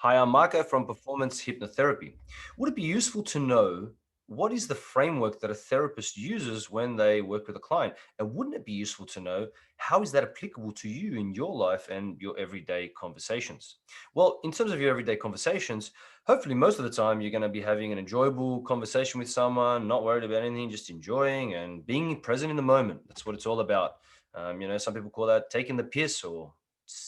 Hi, I'm Marco from Performance Hypnotherapy. Would it be useful to know what is the framework that a therapist uses when they work with a client? And wouldn't it be useful to know how is that applicable to you in your life and your everyday conversations? Well, in terms of your everyday conversations, hopefully most of the time you're going to be having an enjoyable conversation with someone, not worried about anything, just enjoying and being present in the moment. That's what it's all about. Some people call that taking the piss or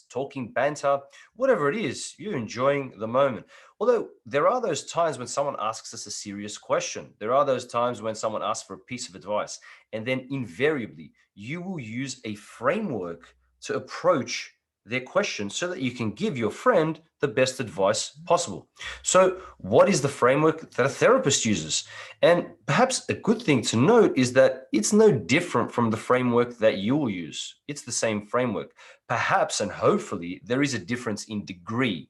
talking banter, whatever it is, you're enjoying the moment. Although there are those times when someone asks us a serious question. There are those times when someone asks for a piece of advice, and then invariably you will use a framework to approach their question so that you can give your friend the best advice possible. So, what is the framework that a therapist uses? And perhaps a good thing to note is that it's no different from the framework that you'll use. It's the same framework. Perhaps and hopefully there is a difference in degree.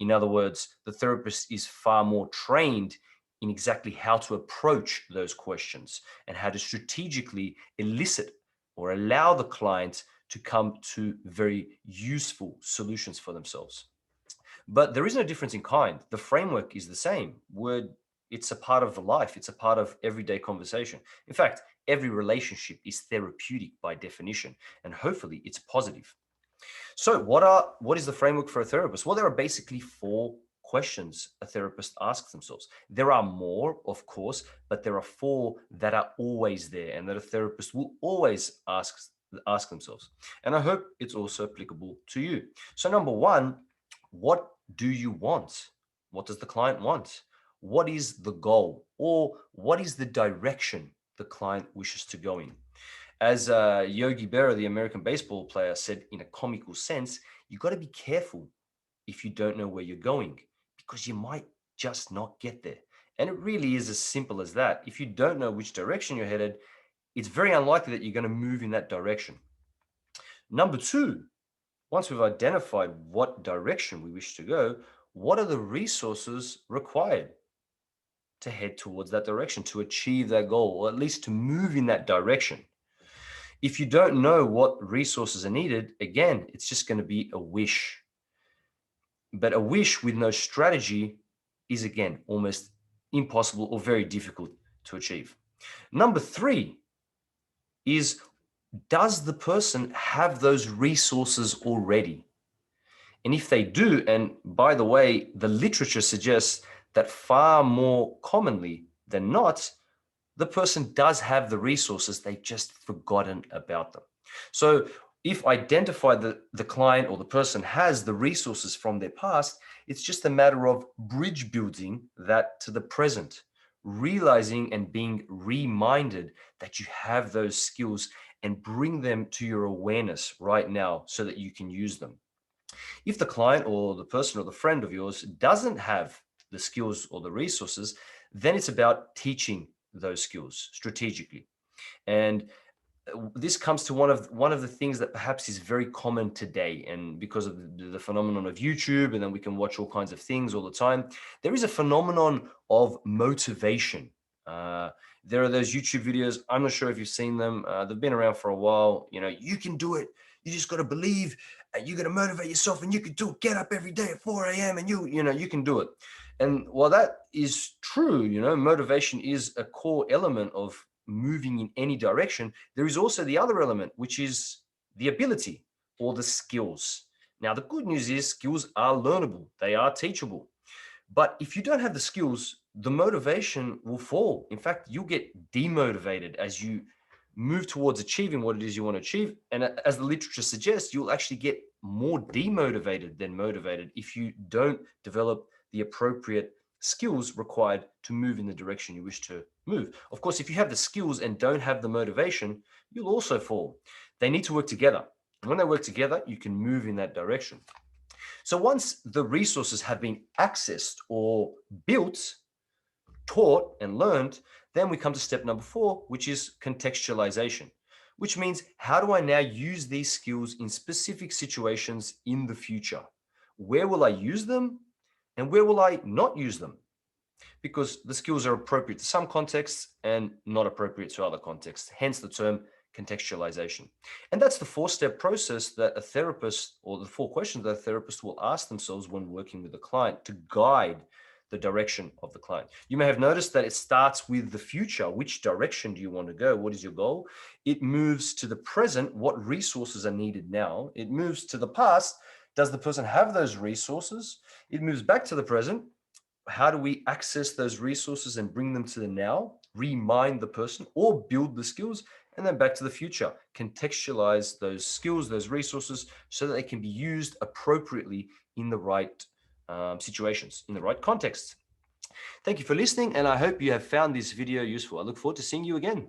In other words, the therapist is far more trained in exactly how to approach those questions and how to strategically elicit or allow the client to come to very useful solutions for themselves. But there is no difference in kind. The framework is the same. It's a part of the life. It's a part of everyday conversation. In fact, every relationship is therapeutic by definition, and hopefully it's positive. So, what is the framework for a therapist? Well, there are basically four questions a therapist asks themselves. There are more, of course, but there are four that are always there and that a therapist will always ask themselves. And I hope it's also applicable to you. So, number one, what do you want? What does the client want? What is the goal, or what is the direction the client wishes to go in? As Yogi Berra, the American baseball player, said in a comical sense, you got to be careful if you don't know where you're going because you might just not get there. And it really is as simple as that. If you don't know which direction you're headed, it's very unlikely that you're going to move in that direction. Number two, once we've identified what direction we wish to go, what are the resources required to head towards that direction, to achieve that goal, or at least to move in that direction? If you don't know what resources are needed, again, it's just going to be a wish. But a wish with no strategy is, again, almost impossible or very difficult to achieve. Number three is, does the person have those resources already? And if they do, and by the way, the literature suggests that far more commonly than not, the person does have the resources, they've just forgotten about them. So if identify the client or the person has the resources from their past, it's just a matter of bridge building that to the present, realizing and being reminded that you have those skills and bring them to your awareness right now so that you can use them. If the client or the person or the friend of yours doesn't have the skills or the resources, then it's about teaching those skills strategically. And this comes to one of the things that perhaps is very common today, and because of the phenomenon of YouTube, and then we can watch all kinds of things all the time, there is a phenomenon of motivation. uh, there are those YouTube videos, I'm not sure if you've seen them, they've been around for a while. You can do it, you just got to believe, and you got to motivate yourself, and you can do it. Get up every day at 4 a.m. and you can do it. And while that is true, motivation is a core element of moving in any direction. There is also the other element, which is the ability or the skills. Now, the good news is skills are learnable, they are teachable. But if you don't have the skills, the motivation will fall. In fact, you'll get demotivated as you move towards achieving what it is you want to achieve. And as the literature suggests, you'll actually get more demotivated than motivated if you don't develop the appropriate skills required to move in the direction you wish to move. Of course, if you have the skills and don't have the motivation, you'll also fall. They need to work together. And when they work together, you can move in that direction. So once the resources have been accessed or built, taught, and learned, then we come to step number four, which is contextualization, which means how do I now use these skills in specific situations in the future? Where will I use them and where will I not use them? Because the skills are appropriate to some contexts and not appropriate to other contexts, hence the term contextualization. And that's the four-step process that a therapist, or the four questions that a therapist will ask themselves when working with a client to guide the direction of the client. You may have noticed that it starts with the future. Which direction do you want to go? What is your goal? It moves to the present. What resources are needed now? It moves to the past. Does the person have those resources? It moves back to the present. How do we access those resources and bring them to the now, remind the person or build the skills, and then back to the future, contextualize those skills, those resources, so that they can be used appropriately in the right situations, in the right contexts. Thank you for listening, and I hope you have found this video useful. I look forward to seeing you again.